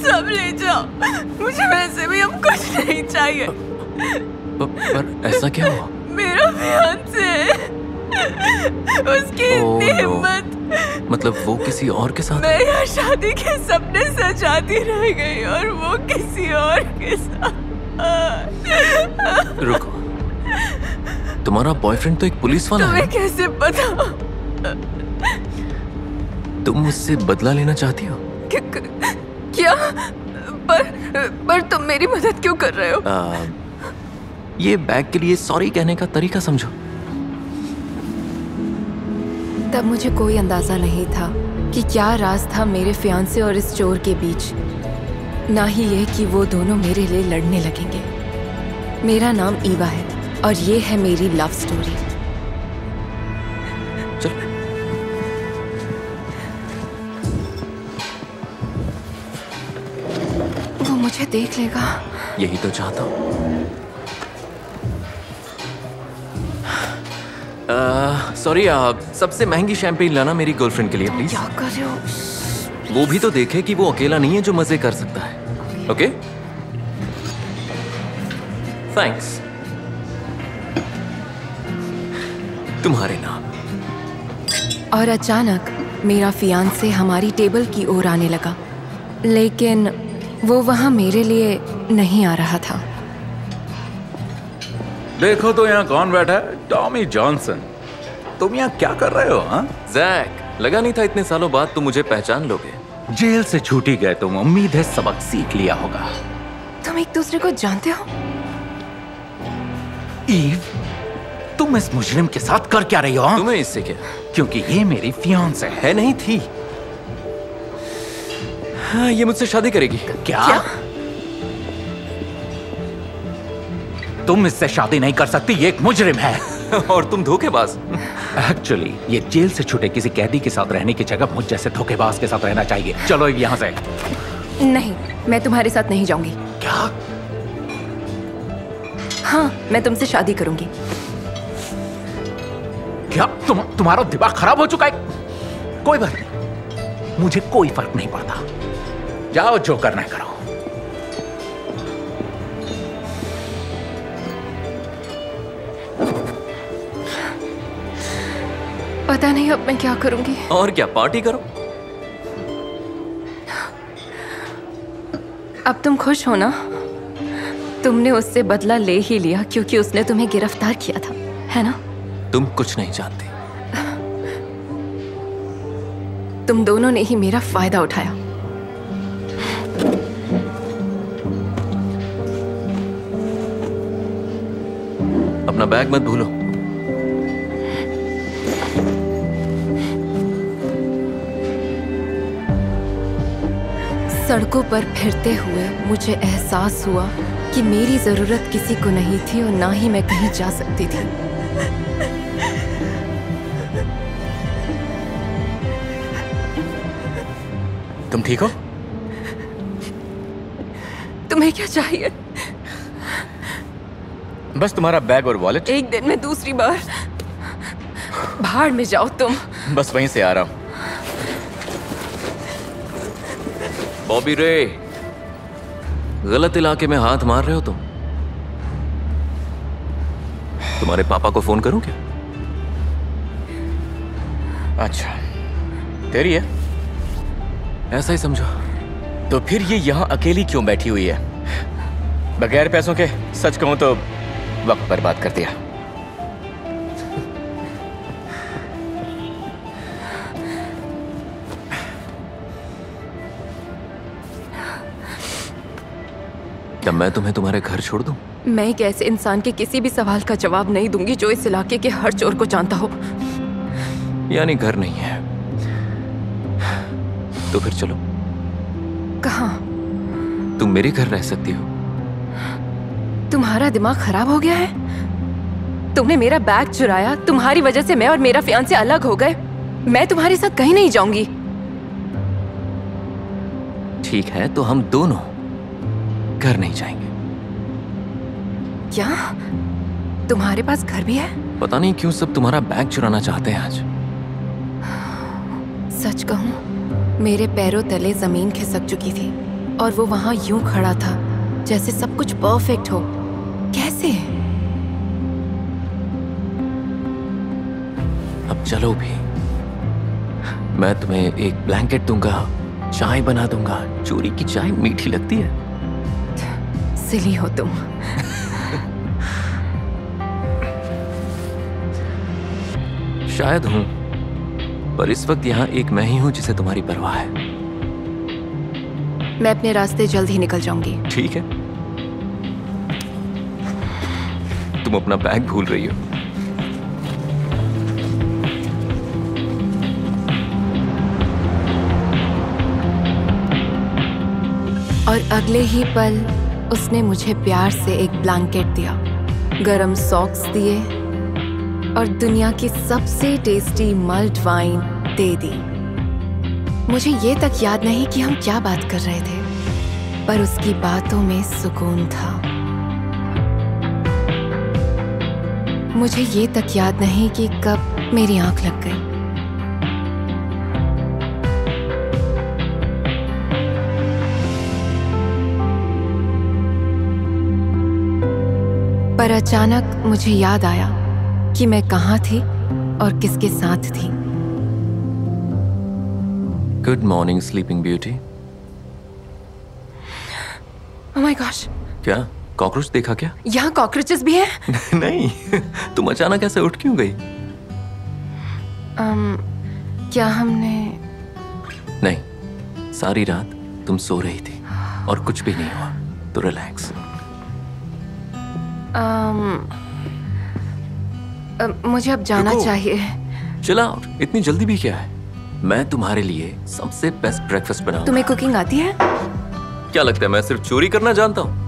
सब ले जाओ, मुझे वैसे भी अब कुछ नहीं चाहिए। पर ऐसा क्या हुआ? मेरा फियांसे है, उसकी इतनी हिम्मत। मतलब वो किसी और के साथ? मैं यहाँ शादी के सपने सजाती रह गई और वो किसी और के साथ। रुको, तुम्हारा बॉयफ्रेंड तो एक पुलिस वाला है। तुम्हें कैसे पता? तुम मुझसे बदला लेना चाहती हो? क्या? पर तुम मेरी मदद क्यों कर रहे हो? ये बैग के लिए सॉरी कहने का तरीका समझो। तब मुझे कोई अंदाजा नहीं था कि क्या राज था मेरे फियांसे और इस चोर के बीच, ना ही ये कि वो दोनों मेरे लिए लड़ने लगेंगे। मेरा नाम ईवा है और ये है मेरी लव स्टोरी। चलो। वो मुझे देख लेगा। यही तो चाहता हूँ। सॉरी, सबसे महंगी शैंपेन लाना मेरी गर्लफ्रेंड के लिए प्लीज। क्या कर रहे हो? वो भी तो देखे कि वो अकेला नहीं है जो मजे कर सकता है। ओके? थैंक्स। तुम्हारे नाम। और अचानक मेरा फियांसे हमारी टेबल की ओर आने लगा, लेकिन वो वहां मेरे लिए नहीं आ रहा था। देखो तो यहाँ कौन बैठा है? Tommy Johnson. तुम यहाँ क्या कर रहे हो? हाँ जैक, लगा नहीं था इतने सालों बाद तुम मुझे पहचान लोगे। जेल से छूटी गए तुम, उम्मीद है सबक सीख लिया होगा। तुम एक दूसरे को जानते हो? ईव, तुम इस मुजरिम के साथ कर क्या रही हो? तुम्हें इससे क्या? क्योंकि ये मेरी फियांसे है। नहीं थी। हाँ, ये मुझसे शादी करेगी। क्या? तुम इससे शादी नहीं कर सकती, ये एक मुजरिम है। और तुम धोखेबाज। एक्चुअली ये जेल से छूटे किसी कैदी के साथ रहने की जगह मुझ जैसे धोखेबाज के साथ रहना चाहिए। चलो यहाँ से। नहीं, मैं तुम्हारे साथ नहीं जाऊंगी। क्या? हाँ, मैं तुमसे शादी करूंगी। क्या तुम्हारा दिमाग खराब हो चुका है? कोई बात नहीं, मुझे कोई फर्क नहीं पड़ता। जाओ, जो करना है करो। पता नहीं अब मैं क्या करूंगी। और क्या, पार्टी करो। अब तुम खुश हो ना? तुमने उससे बदला ले ही लिया क्योंकि उसने तुम्हें गिरफ्तार किया था, है ना? तुम कुछ नहीं जानती। तुम दोनों ने ही मेरा फायदा उठाया। अपना बैग मत भूलो। सड़कों पर फिरते हुए मुझे एहसास हुआ कि मेरी जरूरत किसी को नहीं थी और ना ही मैं कहीं जा सकती थी। तुम ठीक हो? तुम्हें क्या चाहिए? बस तुम्हारा बैग और वॉलेट। एक दिन में दूसरी बार। भाड़ में जाओ तुम। बस वहीं से आ रहा हूं। बॉबी रे, गलत इलाके में हाथ मार रहे हो तुम। तुम्हारे पापा को फोन करूं क्या? अच्छा, तेरी है? ऐसा ही समझो। तो फिर ये यहाँ अकेली क्यों बैठी हुई है? बगैर पैसों के सच कहूं तो वक्त बर्बाद कर दिया। क्या मैं तुम्हें तुम्हारे घर छोड़ दूं? मैं एक ऐसे इंसान के किसी भी सवाल का जवाब नहीं दूंगी जो इस इलाके के हर चोर को जानता हो। यानी घर नहीं है तो फिर चलो। कहाँ? तुम मेरे घर रह सकती हो। तुम्हारा दिमाग खराब हो गया है? तुमने मेरा बैग चुराया, तुम्हारी वजह से मैं और मेरा फियांसे अलग हो गए। मैं तुम्हारे साथ कहीं नहीं जाऊंगी। ठीक है, तो हम दोनों घर नहीं जाएंगे। क्या? तुम्हारे पास घर भी है? पता नहीं क्यों सब तुम्हारा बैग चुराना चाहते हैं आज। सच कहूं, मेरे पैरों तले जमीन खिसक चुकी थी। और वो वहां यूं खड़ा था जैसे सब कुछ परफेक्ट हो। कैसे? अब चलो भी, मैं तुम्हें एक ब्लैंकेट दूंगा, चाय बना दूंगा। चोरी की चाय मीठी लगती है। सिली हो तुम। शायद हूं, पर इस वक्त यहाँ एक मैं ही हूं जिसे तुम्हारी परवाह है। मैं अपने रास्ते जल्द ही निकल जाऊंगी। ठीक है। तुम अपना बैग भूल रही हो। और अगले ही पल उसने मुझे प्यार से एक ब्लैंकेट दिया, गरम सॉक्स दिए और दुनिया की सबसे टेस्टी मल्ट वाइन दे दी। मुझे ये तक याद नहीं कि हम क्या बात कर रहे थे, पर उसकी बातों में सुकून था। मुझे ये तक याद नहीं कि कब मेरी आंख लग गई। पर अचानक मुझे याद आया कि मैं कहाँ थी और किसके साथ थी। Good morning sleeping beauty. Oh my gosh. क्या कॉकरोच देखा क्या? यहाँ कॉकरोचेस भी हैं? नहीं, तुम अचानक ऐसे उठ क्यों गई? क्या हमने? नहीं, सारी रात तुम सो रही थी और कुछ भी नहीं हुआ, तो रिलैक्स। मुझे अब जाना चाहिए। चला, इतनी जल्दी भी क्या है? मैं तुम्हारे लिए सबसे बेस्ट ब्रेकफास्ट बनाऊंगा। तुम्हें कुकिंग आती है? क्या लगता है मैं सिर्फ चोरी करना जानता हूँ?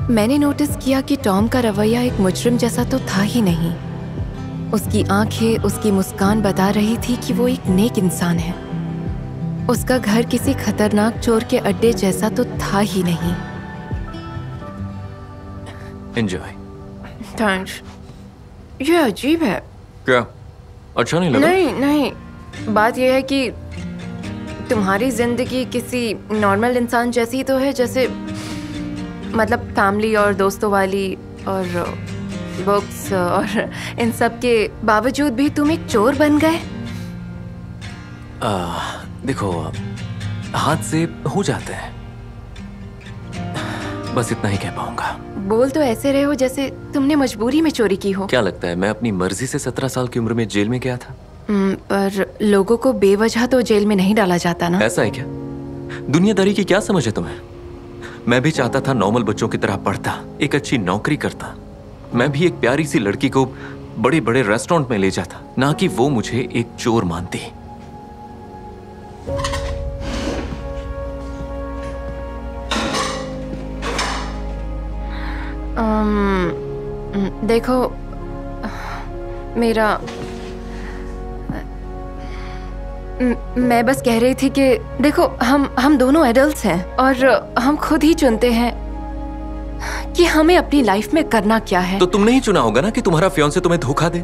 मैंने नोटिस किया कि टॉम का रवैया एक मुजरिम जैसा तो था ही नहीं। उसकी आंखें, उसकी मुस्कान बता रही थी कि वो एक नेक इंसान है। उसका घर किसी खतरनाक चोर के अड्डे जैसा तो था ही नहीं। एंजॉय। थैंक्स। ये अजीब है। क्या? अच्छा नहीं लगा? नहीं नहीं, बात यह है कि तुम्हारी जिंदगी किसी नॉर्मल इंसान जैसी तो है, जैसे मतलब फैमिली और दोस्तों वाली और बुक्स और इन सब के बावजूद भी तुम एक चोर बन गए। देखो, हाथ से हो जाते हैं, बस इतना ही कह पाऊंगा। बोल तो ऐसे रहे हो जैसे तुमने मजबूरी में चोरी की हो। क्या लगता है मैं अपनी मर्जी से 17 साल की उम्र में जेल में गया था? पर लोगों को बेवजह तो जेल में नहीं डाला जाता ना। ऐसा है क्या? दुनियादारी की क्या समझ है तुम्हें? मैं भी चाहता था नॉर्मल बच्चों की तरह पढ़ता, एक अच्छी नौकरी करता। मैं भी एक प्यारी सी लड़की को बड़े बड़े रेस्टोरेंट में ले जाता, ना कि वो मुझे एक चोर मानती। देखो, मेरा मैं बस कह रही थी कि देखो, हम दोनों एडल्ट्स हैं और हम खुद ही चुनते हैं कि हमें अपनी लाइफ में करना क्या है। तो तुमने ही चुना होगा ना कि तुम्हारा फियांसे तुम्हें धोखा दे।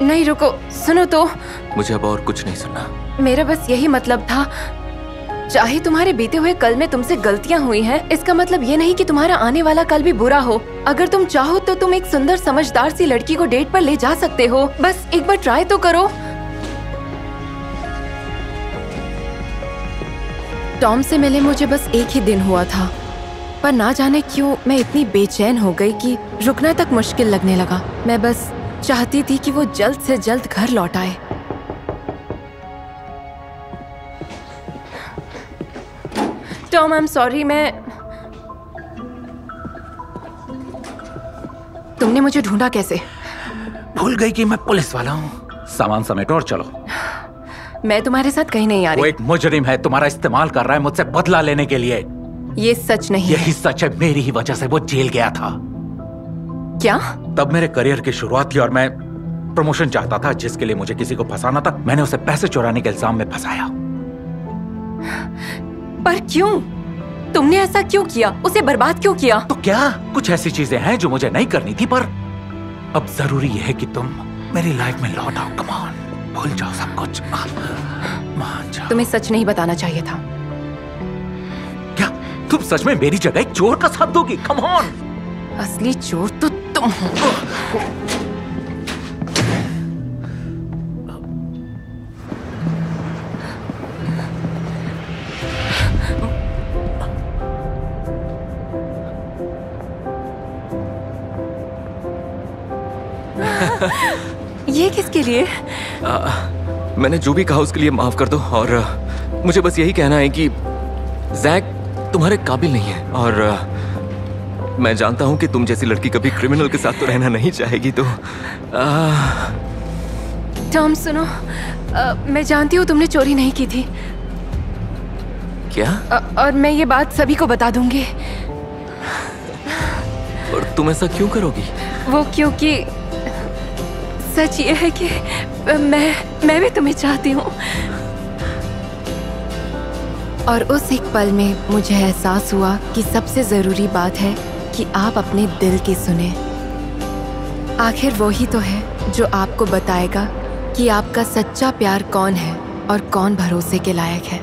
नहीं रुको, सुनो तो। मुझे अब और कुछ नहीं सुनना। मेरा बस यही मतलब था, चाहे तुम्हारे बीते हुए कल में तुमसे गलतियां हुई हैं, इसका मतलब ये नहीं कि तुम्हारा आने वाला कल भी बुरा हो। अगर तुम चाहो तो तुम एक सुंदर समझदार सी लड़की को डेट पर ले जा सकते हो। बस एक बार ट्राई तो करो। टॉम से मिले मुझे बस एक ही दिन हुआ था, पर ना जाने क्यों मैं इतनी बेचैन हो गई कि रुकना तक मुश्किल लगने लगा। मैं बस चाहती थी कि वो जल्द से जल्द घर लौट आए। Tom, I am sorry. तुमने मुझे ढूंढा कैसे? भूल गई कि मैं पुलिस वाला हूँ। सामान समेटो और चलो। मैं तुम्हारे साथ कहीं नहीं आ रही। वो एक मुजरिम है, तुम्हारा इस्तेमाल कर रहा है मुझसे बदला लेने के लिए। ये सच नहीं है। यही सच है, मेरी ही वजह से वो जेल गया था। क्या? तब मेरे करियर की शुरुआत थी और मैं प्रमोशन चाहता था, जिसके लिए मुझे किसी को फंसाना था। मैंने उसे पैसे चुराने के इल्जाम में फंसाया। पर क्यों? तुमने ऐसा क्यों किया? उसे बर्बाद क्यों किया? तो क्या कुछ ऐसी चीजें हैं जो मुझे नहीं करनी थी, पर अब जरूरी है कि तुम मेरी लाइफ में लौट आओ। कम ऑन, भूल जाओ सब कुछ, मान जाओ। तुम्हें सच नहीं बताना चाहिए था। क्या तुम सच में मेरी जगह एक चोर का साथ दोगी? Come on. असली चोर तो तुम हो। ये किसके लिए? मैंने जो भी कहा उसके लिए माफ कर दो, और मुझे बस यही कहना है कि जैक तुम्हारे काबिल नहीं है, और मैं जानता हूं कि तुम जैसी लड़की कभी क्रिमिनल के साथ तो रहना नहीं चाहेगी, तो टॉम सुनो, मैं जानती हूँ तुमने चोरी नहीं की थी। क्या? और मैं ये बात सभी को बता दूंगी। और तुम ऐसा क्यों करोगी? वो क्योंकि सच ये है कि मैं भी तुम्हें चाहती हूँ। और उस एक पल में मुझे एहसास हुआ कि सबसे जरूरी बात है कि आप अपने दिल की सुने। आखिर वो ही तो है जो आपको बताएगा कि आपका सच्चा प्यार कौन है और कौन भरोसे के लायक है।